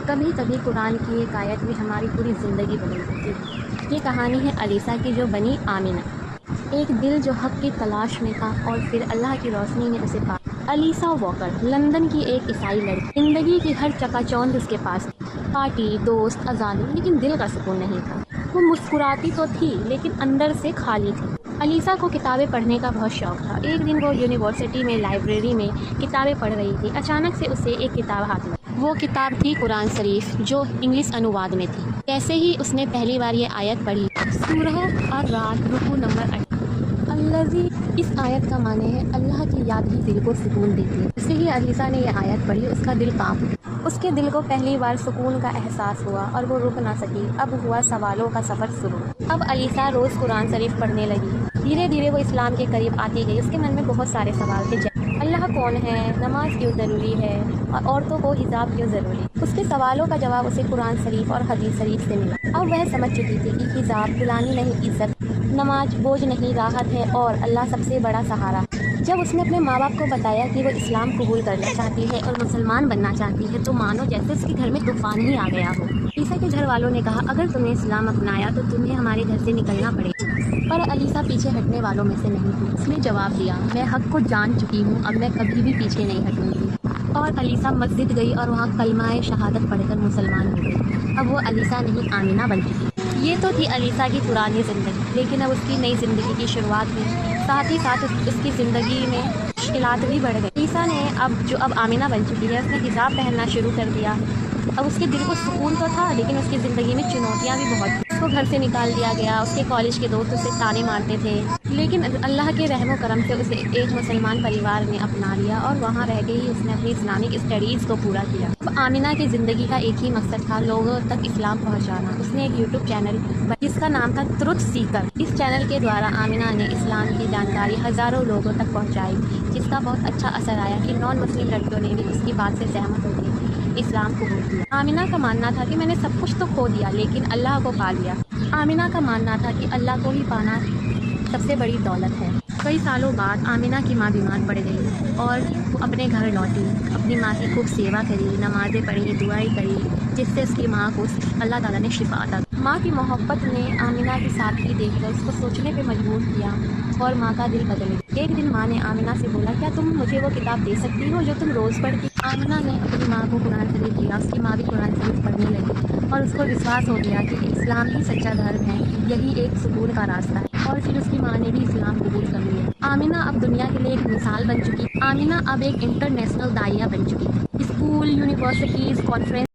کبھی کبھی قرآن کی ایک آیت بھی ہماری پوری زندگی بدل دیتی ہے۔ یہ کہانی ہے علیسا کی جو بنی آمینہ، ایک دل جو حق کی تلاش میں تھا اور پھر اللہ کی روشنی نے اسے پایا۔ علیسا واکر لندن کی ایک عیسائی لڑکی، زندگی کی ہر چکا چوند اس کے پاس تھی، پارٹی، دوست، آزادی، لیکن دل کا سکون نہیں تھا۔ وہ مسکراتی تو تھی لیکن اندر سے خالی تھی۔ علیسا کو کتابیں پڑھنے کا بہت شوق تھا۔ ایک دن وہ یونیورسٹی میں لائبریری میں کتابیں پڑھ رہی تھی۔ اچانک سے اسے ایک کتاب ہاتھ میں، وہ کتاب تھی قرآن شریف جو انگلش انواد میں تھی۔ جیسے ہی اس نے پہلی بار یہ آیت پڑھی، سورہ الرعد رکوع نمبر 8، الذی، اس آیت کا معنی ہے اللہ کی یاد ہی دل کو سکون دیتی ہے۔ جیسے ہی علیسا نے یہ آیت پڑھی اس کا دل کانپ اٹھا۔ اس کے دل کو پہلی بار سکون کا احساس ہوا اور وہ رک نہ سکی۔ اب ہوا سوالوں کا سفر شروع۔ اب علیسا روز قرآن شریف پڑھنے لگی۔ دھیرے دھیرے وہ اسلام کے قریب آتی گئی۔ اس کے من میں بہت سارے سوال تھے، اللہ کون ہے، نماز کیوں ضروری ہے، اور عورتوں کو حجاب کیوں ضروری ہے۔ اس کے سوالوں کا جواب اسے قرآن شریف اور حدیث شریف سے ملا۔ اب وہ سمجھ چکی تھی کہ حجاب غلامی نہیں عزت، نماز بوجھ نہیں راحت ہے، اور اللہ سب سے بڑا سہارا۔ جب اس نے اپنے ماں باپ کو بتایا کہ وہ اسلام قبول کرنا چاہتی ہے اور مسلمان بننا چاہتی ہے تو مانو جیسے اس کے گھر میں طوفان ہی آ گیا ہو۔ علیسا کے گھر والوں نے کہا اگر تم نے اسلام اپنایا تو تمہیں ہمارے گھر سے نکلنا پڑے گا، پر علیسا پیچھے ہٹنے والوں میں سے نہیں تھی۔ اس نے جواب دیا، میں حق کو جان چکی ہوں، اب میں کبھی بھی پیچھے نہیں ہٹوں گی۔ اور علیسا مسجد گئی اور وہاں کلمہ شہادت پڑھ کر مسلمان ہو گئی۔ اب وہ علیسا نہیں آمینہ بن چکی۔ یہ تو تھی علیسا کی پرانی زندگی، لیکن اب اس کی نئی زندگی کی شروعات ہوئی۔ ساتھ ہی ساتھ اس کی زندگی میں مشکلات بھی بڑھ گئی۔ علیسا نے اب آمینہ بن چکی ہے، اس نے حجاب پہننا شروع کر دیا۔ اب اس کے دل کو سکون تو تھا لیکن اس کی زندگی میں چنوتیاں بھی بہت تھیں۔ اس کو گھر سے نکال دیا گیا، اس کے کالج کے دوست اسے تانے مارتے تھے، لیکن اللہ کے رحم و کرم سے اسے ایک مسلمان پریوار نے اپنا لیا اور وہاں رہ کے ہی اس نے اپنی اسلامک اسٹڈیز کو پورا کیا۔ اب آمینہ کی زندگی کا ایک ہی مقصد تھا، لوگوں تک اسلام پہنچانا۔ اس نے ایک یوٹیوب چینل جس کا نام تھا ٹروتھ سیکر۔ اس چینل کے دوارا آمینہ نے اسلام کی جانکاری ہزاروں لوگوں تک پہنچائی، جس کا بہت اچھا اثر آیا کہ نان مسلم لڑکیوں نے بھی اس کی بات سے سہمت ہو گئی، اسلام قبول کیا۔ آمینہ کا ماننا تھا کہ میں نے سب کچھ تو کھو دیا لیکن اللہ کو پا لیا۔ آمینہ کا ماننا تھا کہ اللہ کو ہی پانا سب سے بڑی دولت ہے۔ کئی سالوں بعد آمینہ کی ماں بیمار پڑ گئی اور وہ اپنے گھر لوٹی، اپنی ماں کی خوب سیوا کری، نمازیں پڑھی، دعائیں کری، جس سے اس کی ماں کو اللہ تعالیٰ نے شفا عطا کی۔ ماں کی محبت نے آمینہ کی سادگی دیکھ کر اس کو سوچنے پہ مجبور کیا اور ماں کا دل بدل گیا۔ ایک دن ماں نے آمینہ سے بولا، کیا تم مجھے وہ کتاب دے سکتی ہو جو تم روز پڑھتی؟ آمینہ نے اپنی ماں کو قرآن شریف دیا، اس کی ماں بھی قرآن شریف پڑھنے لگی اور اس کو وشواس ہو گیا کہ اسلام ہی سچا دھرم ہے، یہی ایک سکون کا راستہ ہے، اور پھر اس کی ماں نے بھی اسلام قبول کر لیا۔ آمینہ اب دنیا کے لیے ایک مثال بن چکی۔ آمینہ اب ایک انٹرنیشنل داعیہ بن چکی۔ School, universities, conference